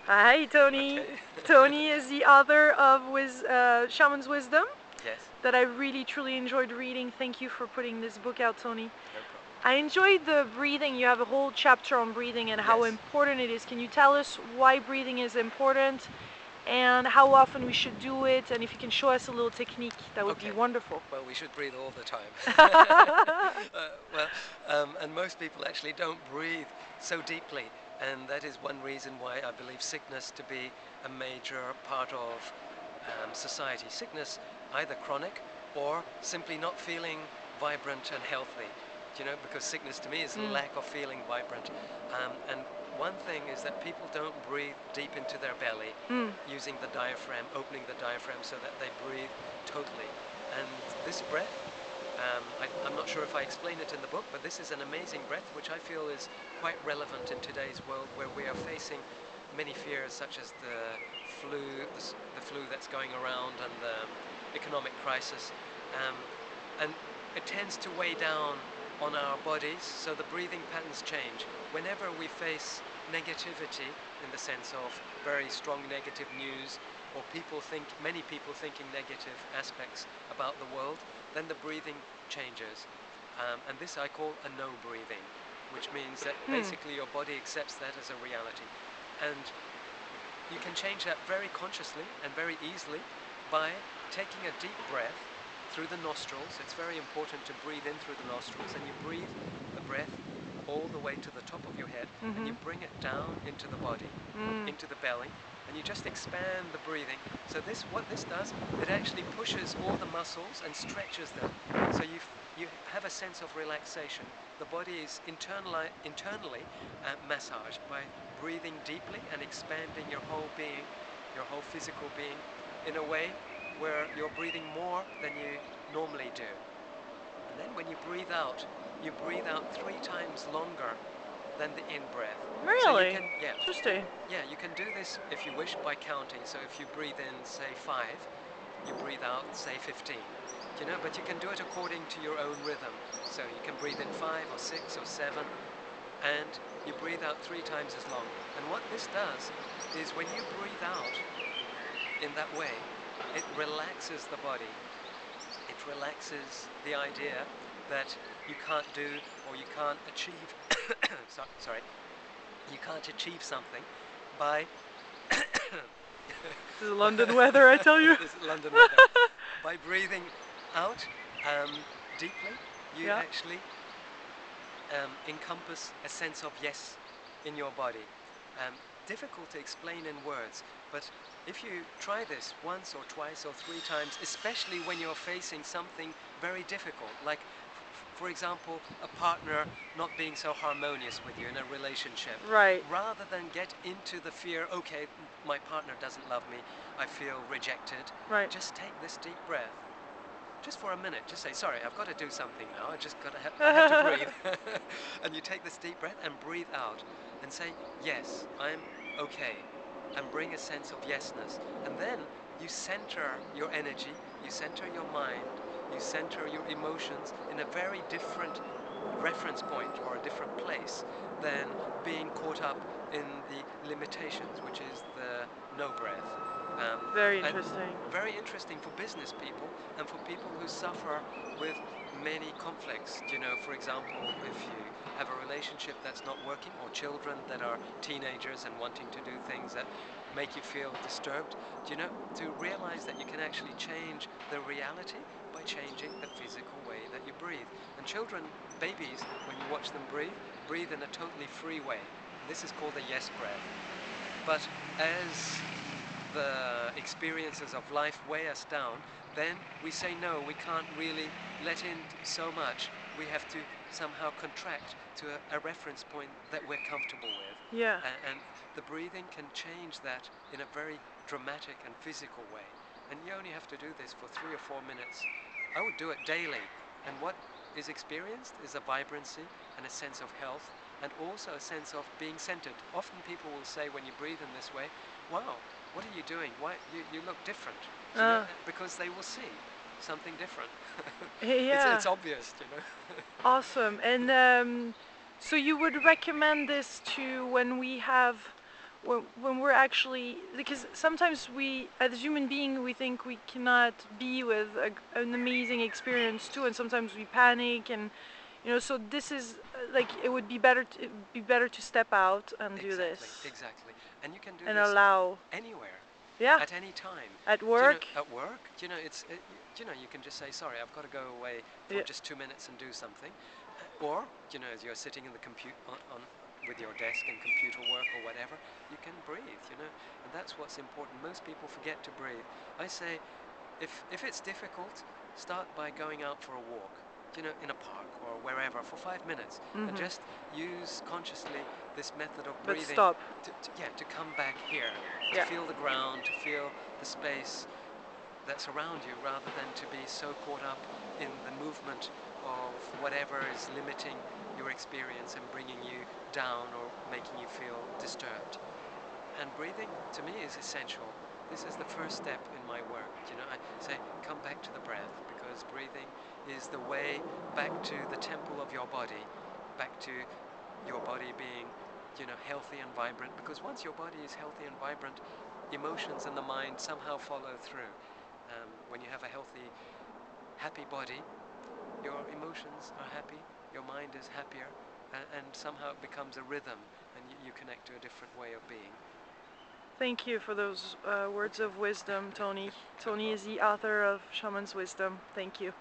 Hi, Tony. Okay. Tony is the author of Shaman's Wisdom Yes, that I really truly enjoyed reading. Thank you for putting this book out, Tony. no problem. I enjoyed the breathing. You have a whole chapter on breathing and how Yes. important it is. Can you tell us why breathing is important and how often we should do it? And if you can show us a little technique, that would be Okay. wonderful. Well, we should breathe all the time. Well, and most people actually don't breathe so deeply, and that is one reason why I believe sickness to be a major part of society. Sickness, either chronic or simply not feeling vibrant and healthy. Because sickness to me is lack of feeling vibrant. And one thing is that people don't breathe deep into their belly using the diaphragm, opening the diaphragm so that they breathe totally. And this breath, I'm not sure if I explain it in the book, but this is an amazing breath which I feel is quite relevant in today's world where we are facing many fears such as the flu that's going around and the economic crisis. And it tends to weigh down on our bodies, so the breathing patterns change. Whenever we face negativity, in the sense of very strong negative news, or many people thinking negative aspects about the world, then the breathing changes. And this I call a no breathing, which means that basically your body accepts that as a reality. And you can change that very consciously and very easily by taking a deep breath through the nostrils. It's very important to breathe in through the nostrils, and you breathe the breath all the way to the top of your head, and you bring it down into the body, into the belly, and you just expand the breathing. So what this does, it actually pushes all the muscles and stretches them. So you have a sense of relaxation. The body is internally massaged by breathing deeply and expanding your whole being, your whole physical being, in a way where you're breathing more than you normally do. And then when you breathe out 3 times longer than the in-breath. Really? So you can, Interesting. yeah, you can do this if you wish by counting. So if you breathe in, say 5, you breathe out, say 15. But you can do it according to your own rhythm. So you can breathe in 5 or 6 or 7, and you breathe out 3 times as long. And what this does is when you breathe out in that way, it relaxes the body. It relaxes the idea that you can't do or you can't achieve sorry, you can't achieve something by This is London weather, I tell you. this is London weather. By breathing out deeply, you Yeah. actually encompass a sense of yes in your body. Difficult to explain in words, but if you try this once or twice or 3 times, especially when you're facing something very difficult, like for example, a partner not being so harmonious with you in a relationship, Right. rather than get into the fear, okay, my partner doesn't love me, I feel rejected, Right. just take this deep breath. Just for a minute, just say, sorry, I've got to do something now, I have to breathe. And you take this deep breath and breathe out and say, yes, I'm okay, and bring a sense of yesness. And then you center your energy, you center your mind, you center your emotions in a very different reference point or a different place than being caught up in the limitations, which is the no breath. Very And interesting. very interesting for business people and for people who suffer with many conflicts. For example, if you have a relationship that's not working, or children that are teenagers and wanting to do things that make you feel disturbed, to realize that you can actually change the reality by changing the physical way that you breathe. And children, babies, when you watch them breathe in a totally free way. This is called a yes breath. But as the experiences of life weigh us down, then we say no, we can't really let in so much. We have to somehow contract to a reference point that we're comfortable with. Yeah. And the breathing can change that in a very dramatic and physical way. And you only have to do this for 3 or 4 minutes. I would do it daily. And what is experienced is a vibrancy and a sense of health, and also a sense of being centered. Often people will say when you breathe in this way, wow, what are you doing? Why you look different? Because they will see something different. Yeah. It's obvious, Awesome. And so you would recommend this to when we have when we're actually, because sometimes we as human being we think we cannot be with an amazing experience too, and sometimes we panic, and so this is like it would be better to, it'd be better to step out and do Exactly, this exactly. And you can do and this allow. anywhere, Yeah, at any time. at Do you know, work. at work, you can just say, sorry, I've got to go away for Yeah. just 2 minutes and do something. Or, as you're sitting in the with your desk and computer work or whatever, you can breathe, and that's what's important. Most people forget to breathe. I say, if it's difficult, start by going out for a walk, in a park or wherever for 5 minutes, and just use consciously this method of But breathing stop. to come back here, to Yeah. feel the ground, to feel the space that's around you, rather than to be so caught up in the movement of whatever is limiting your experience and bringing you down or making you feel disturbed. And breathing, to me, is essential. This is the first step in my work. I say, come back to the breath, because breathing is the way back to the temple of your body, back to your body being, healthy and vibrant. Because once your body is healthy and vibrant, emotions and the mind somehow follow through. When you have a healthy, happy body, your emotions are happy, your mind is happier, and somehow it becomes a rhythm, and you connect to a different way of being. Thank you for those words Okay. of wisdom, Tony. No Tony is problem. the author of Shaman's Wisdom. Thank you.